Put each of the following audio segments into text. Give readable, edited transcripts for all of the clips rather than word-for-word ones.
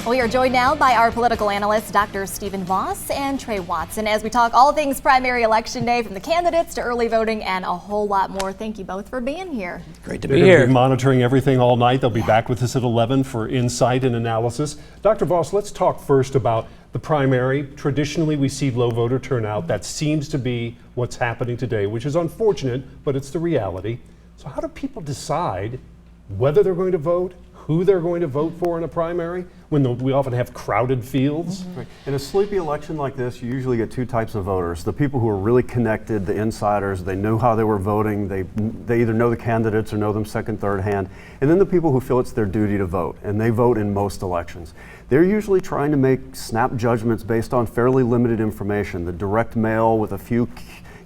We are joined now by our political analysts, Dr. Stephen Voss and Tres Watson, as we talk all things primary election day, from the candidates to early voting and a whole lot more. Thank you both for being here. Great to be here. They'll be monitoring everything all night. They'll be back with us at 11 for insight and analysis. Dr. Voss, let's talk first about the primary. Traditionally, we see low voter turnout. That seems to be what's happening today, which is unfortunate, but it's the reality. So how do people decide whether they're going to vote, who they're going to vote for in a primary, when we often have crowded fields? Right. In a sleepy election like this, you usually get two types of voters. The people who are really connected, the insiders, they know how they were voting, they either know the candidates or know them second, third hand, and then the people who feel it's their duty to vote, and they vote in most elections. They're usually trying to make snap judgments based on fairly limited information, the direct mail with a few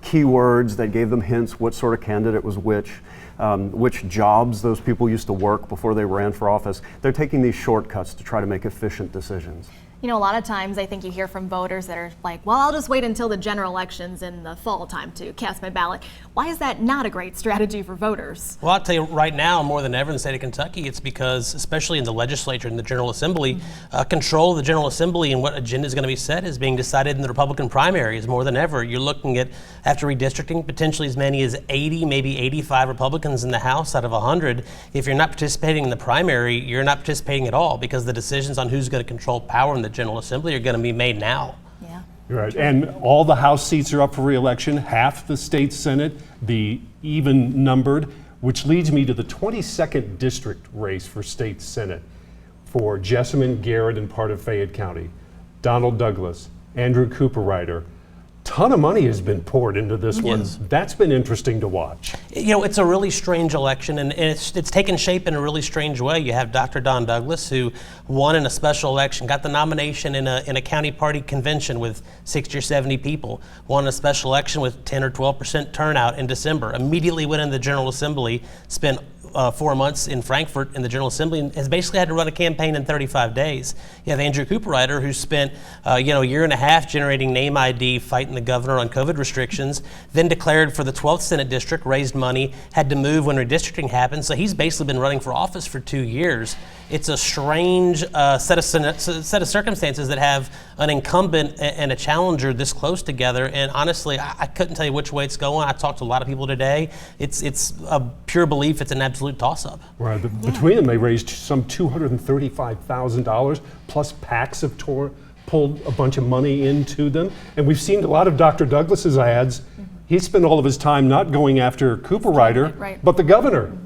keywords that gave them hints what sort of candidate was which jobs those people used to work before they ran for office. They're taking these shortcuts to try to make efficient decisions. You know, a lot of times I think you hear from voters that are like, well, I'll just wait until the general elections in the fall time to cast my ballot. Why is that not a great strategy for voters? Well, I'll tell you right now, more than ever in the state of Kentucky, it's because, especially in the legislature and the General Assembly, control of the General Assembly and what agenda is going to be set is being decided in the Republican primaries more than ever. You're looking at, after redistricting, potentially as many as 80, maybe 85 Republicans in the House out of 100. If you're not participating in the primary, you're not participating at all, because the decisions on who's going to control power in the General Assembly are going to be made now. Yeah. Right, and all the House seats are up for re-election, half the state Senate, the even numbered, which leads me to the 22nd district race for state Senate for Jessamine, Garrett, and part of Fayette County. Donald Douglas, Andrew Cooperrider. Ton of money has been poured into this one. That's been interesting to watch. You know, it's a really strange election, and it's taken shape in a really strange way. You have Dr. Don Douglas, who won in a special election, got the nomination in a county party convention with 60 or 70 people, won a special election with 10 or 12% turnout in December, immediately went into the General Assembly, spent 4 months in Frankfurt in the General Assembly, and has basically had to run a campaign in 35 days. You have Andrew Cooperrider, who spent a year and a half generating name ID, fighting the governor on COVID restrictions, then declared for the 12th Senate District, raised money, had to move when redistricting happened, so he's basically been running for office for 2 years. It's a strange set of circumstances that have an incumbent and a challenger this close together, and honestly, I couldn't tell you which way it's going. I talked to a lot of people today. It's a pure belief it's an absolute toss-up. Right. Between them, they raised some $235,000, plus PACs have pulled a bunch of money into them. And we've seen a lot of Dr. Douglas's ads. He spent all of his time not going after Cooperrider, but the governor.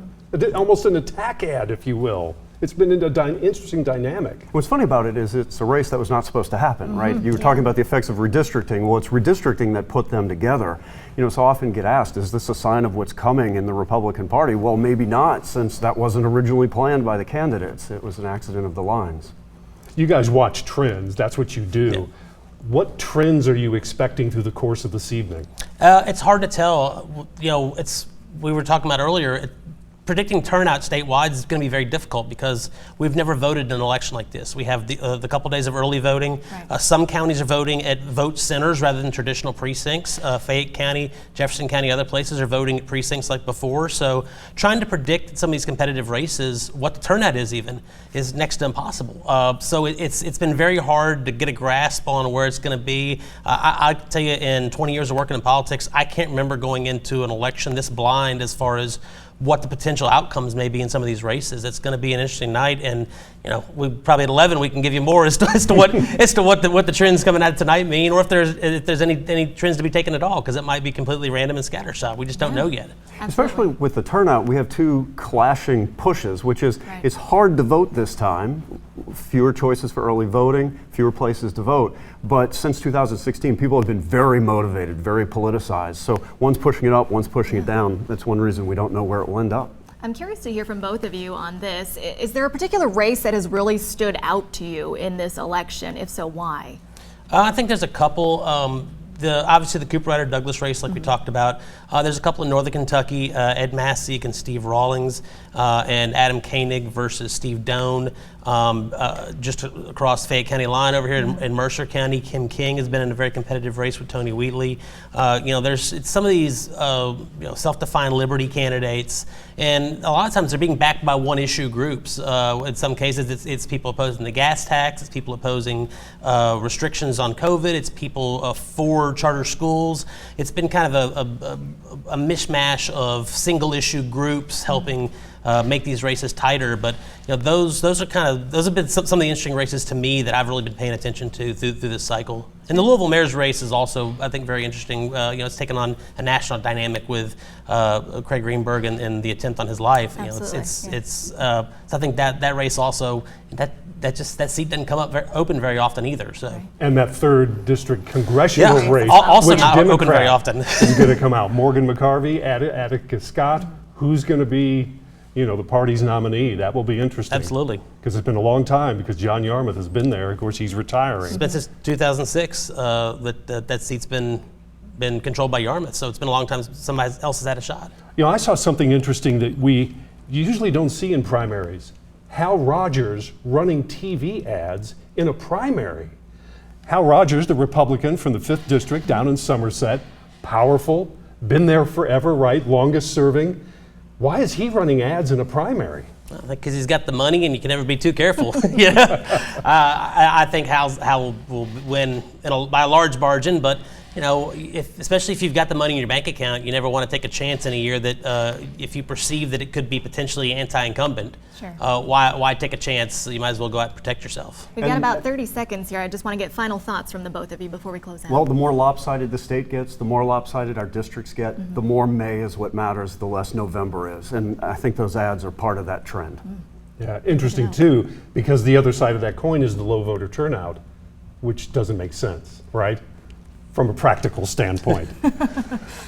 Almost an attack ad, if you will. It's been an interesting dynamic. What's funny about it is it's a race that was not supposed to happen, right? You were talking about the effects of redistricting. Well, it's redistricting that put them together. You know, so often get asked, is this a sign of what's coming in the Republican Party? Well, maybe not, since that wasn't originally planned by the candidates. It was an accident of the lines. You guys watch trends. That's what you do. Yeah. What trends are you expecting through the course of this evening? It's hard to tell. You know, we were talking about earlier, predicting turnout statewide is going to be very difficult because we've never voted in an election like this. We have the couple days of early voting. Some counties are voting at vote centers rather than traditional precincts. Fayette County, Jefferson County, other places are voting at precincts like before. So trying to predict some of these competitive races, what the turnout is even, is next to impossible. So it's been very hard to get a grasp on where it's going to be. I tell you, in 20 years of working in politics, I can't remember going into an election this blind as far as what the potential outcomes may be in some of these races. It's going to be an interesting night, and you know, we probably at 11 we can give you more as to what what the trends coming out tonight mean, or if there's any trends to be taken at all, because it might be completely random and scattershot. We just don't know yet. Especially with the turnout, we have two clashing pushes, which is it's hard to vote this time, fewer choices for early voting, fewer places to vote. But since 2016, people have been very motivated, very politicized. So one's pushing it up, one's pushing it down. That's one reason we don't know where it will end up. I'm curious to hear from both of you on this. Is there a particular race that has really stood out to you in this election? If so, why? I think there's a couple. obviously the Cooper Ryder Douglas race, like we talked about. There's a couple in Northern Kentucky, Ed Massey and Steve Rawlings, and Adam Koenig versus Steve Doan. Just across Fayette County line over here in Mercer County, Kim King has been in a very competitive race with Tony Wheatley. There's some of these self-defined liberty candidates, and a lot of times they're being backed by one-issue groups. In some cases, it's people opposing the gas tax, it's people opposing restrictions on COVID, it's people for charter schools. It's been kind of a mishmash of single-issue groups helping make these races tighter, but those have been some of the interesting races to me that I've really been paying attention to through this cycle. And the Louisville mayor's race is also, I think, very interesting. It's taken on a national dynamic with Craig Greenberg and the attempt on his life. Absolutely, So I think that race also that seat doesn't come up open very often either. So Right. And that 3rd district congressional race, also which not Democrat open very often. is going to come out. Morgan McCarvey, Attica Scott. Who's going to be, the party's nominee? That will be interesting. Absolutely. Because it's been a long time. Because John Yarmouth has been there. Of course, he's retiring. It's been since 2006 that seat's been controlled by Yarmouth. So it's been a long time since somebody else has had a shot. I saw something interesting that we usually don't see in primaries. Hal Rogers running TV ads in a primary. Hal Rogers, the Republican from the 5th District down in Somerset, powerful, been there forever, right? Longest serving. Why is he running ads in a primary? Because he's got the money and you can never be too careful. I think Hal will win by a large margin, but especially if you've got the money in your bank account, you never want to take a chance in a year that if you perceive that it could be potentially anti-incumbent, Sure. Why take a chance? You might as well go out and protect yourself. We've got about 30 seconds here. I just want to get final thoughts from the both of you before we close out. Well, the more lopsided the state gets, the more lopsided our districts get, the more May is what matters, the less November is. And I think those ads are part of that trend. Yeah, interesting too, because the other side of that coin is the low voter turnout, which doesn't make sense, right? From a practical standpoint.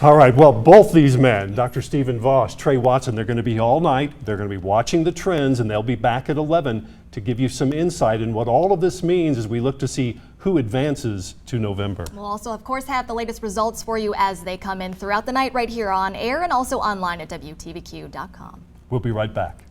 All right, well, both these men, Dr. Stephen Voss, Trey Watson, they're going to be all night. They're going to be watching the trends, and they'll be back at 11 to give you some insight in what all of this means as we look to see who advances to November. We'll also, of course, have the latest results for you as they come in throughout the night right here on air and also online at WTVQ.com. We'll be right back.